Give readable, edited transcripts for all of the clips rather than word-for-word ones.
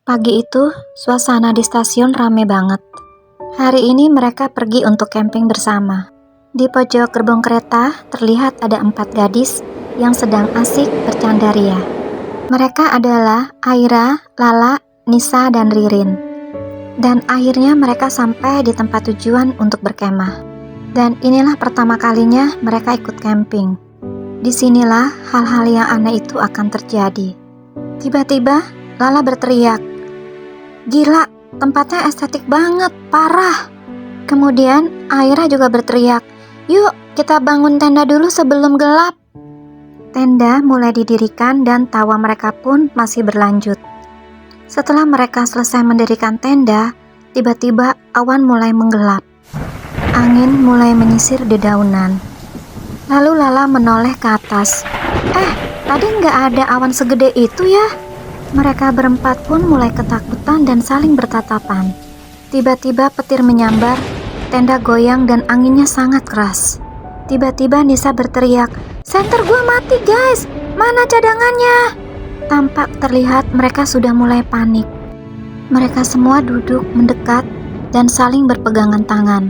Pagi itu, suasana di stasiun rame banget. Hari ini mereka pergi untuk camping bersama. Di pojok gerbong kereta terlihat ada 4 gadis yang sedang asik bercanda ria. Mereka adalah Aira, Lala, Nisa, dan Ririn. Dan akhirnya mereka sampai di tempat tujuan untuk berkemah. Dan inilah pertama kalinya mereka ikut camping. Disinilah hal-hal yang aneh itu akan terjadi. Tiba-tiba Lala berteriak, "Gila, tempatnya estetik banget, parah." Kemudian Aira juga berteriak, "Yuk kita bangun tenda dulu sebelum gelap." Tenda mulai didirikan dan tawa mereka pun masih berlanjut. Setelah mereka selesai mendirikan tenda, tiba-tiba awan mulai menggelap. Angin mulai menyisir dedaunan. Lalu Lala menoleh ke atas. Tadi nggak ada awan segede itu ya? Mereka berempat pun mulai ketakutan dan saling bertatapan. Tiba-tiba petir menyambar, tenda goyang dan anginnya sangat keras. Tiba-tiba Nisa berteriak, "Senter gua mati guys, mana cadangannya?" Tampak terlihat mereka sudah mulai panik. Mereka semua duduk mendekat dan saling berpegangan tangan.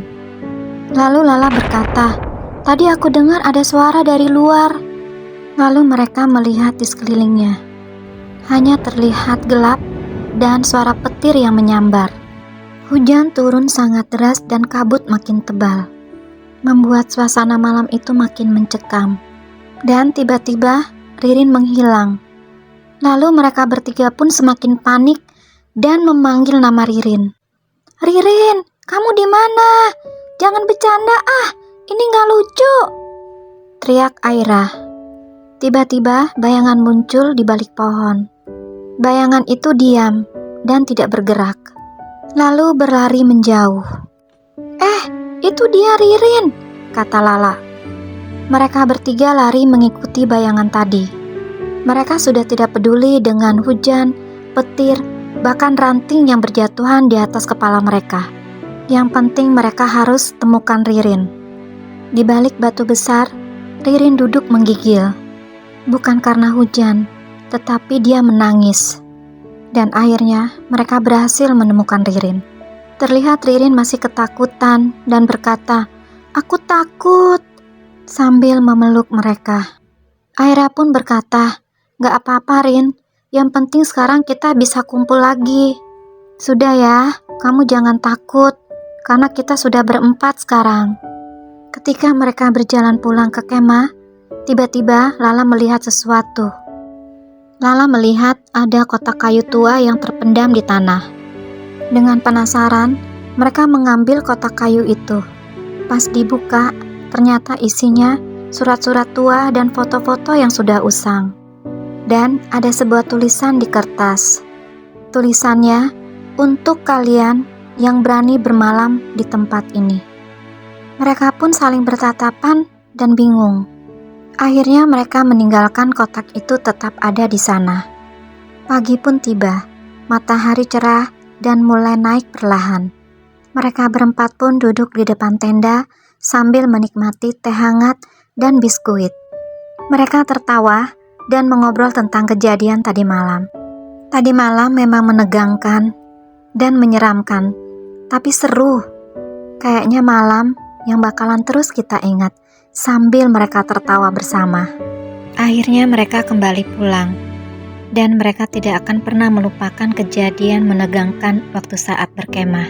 Lalu Lala berkata, "Tadi aku dengar ada suara dari luar." Lalu mereka melihat di sekelilingnya. Hanya terlihat gelap dan suara petir yang menyambar. Hujan turun sangat deras dan kabut makin tebal, membuat suasana malam itu makin mencekam. Dan tiba-tiba Ririn menghilang. Lalu mereka bertiga pun semakin panik dan memanggil nama Ririn. "Ririn, kamu di mana? Jangan bercanda ini nggak lucu!" teriak Aira. Tiba-tiba bayangan muncul di balik pohon. Bayangan itu diam dan tidak bergerak, lalu berlari menjauh. Itu dia Ririn," kata Lala. Mereka bertiga lari mengikuti bayangan tadi. Mereka sudah tidak peduli dengan hujan, petir, bahkan ranting yang berjatuhan di atas kepala mereka. Yang penting mereka harus temukan Ririn. Di balik batu besar, Ririn duduk menggigil. Bukan karena hujan, tetapi dia menangis. Dan akhirnya mereka berhasil menemukan Ririn. Terlihat Ririn masih ketakutan dan berkata, "Aku takut," sambil memeluk mereka. Aira pun berkata, "Gak apa-apa Rin, yang penting sekarang kita bisa kumpul lagi. Sudah ya, kamu jangan takut, karena kita sudah berempat sekarang." Ketika mereka berjalan pulang ke kemah, tiba-tiba Lala melihat sesuatu. Lala melihat ada kotak kayu tua yang terpendam di tanah. Dengan penasaran, mereka mengambil kotak kayu itu. Pas dibuka, ternyata isinya surat-surat tua dan foto-foto yang sudah usang. Dan ada sebuah tulisan di kertas. Tulisannya, "Untuk kalian yang berani bermalam di tempat ini." Mereka pun saling bertatapan dan bingung. Akhirnya mereka meninggalkan kotak itu tetap ada di sana. Pagi pun tiba, matahari cerah dan mulai naik perlahan. Mereka berempat pun duduk di depan tenda sambil menikmati teh hangat dan biskuit. Mereka tertawa dan mengobrol tentang kejadian tadi malam. Tadi malam memang menegangkan dan menyeramkan, tapi seru. Kayaknya malam yang bakalan terus kita ingat sambil mereka tertawa bersama. Akhirnya mereka kembali pulang, dan mereka tidak akan pernah melupakan kejadian menegangkan waktu saat berkemah.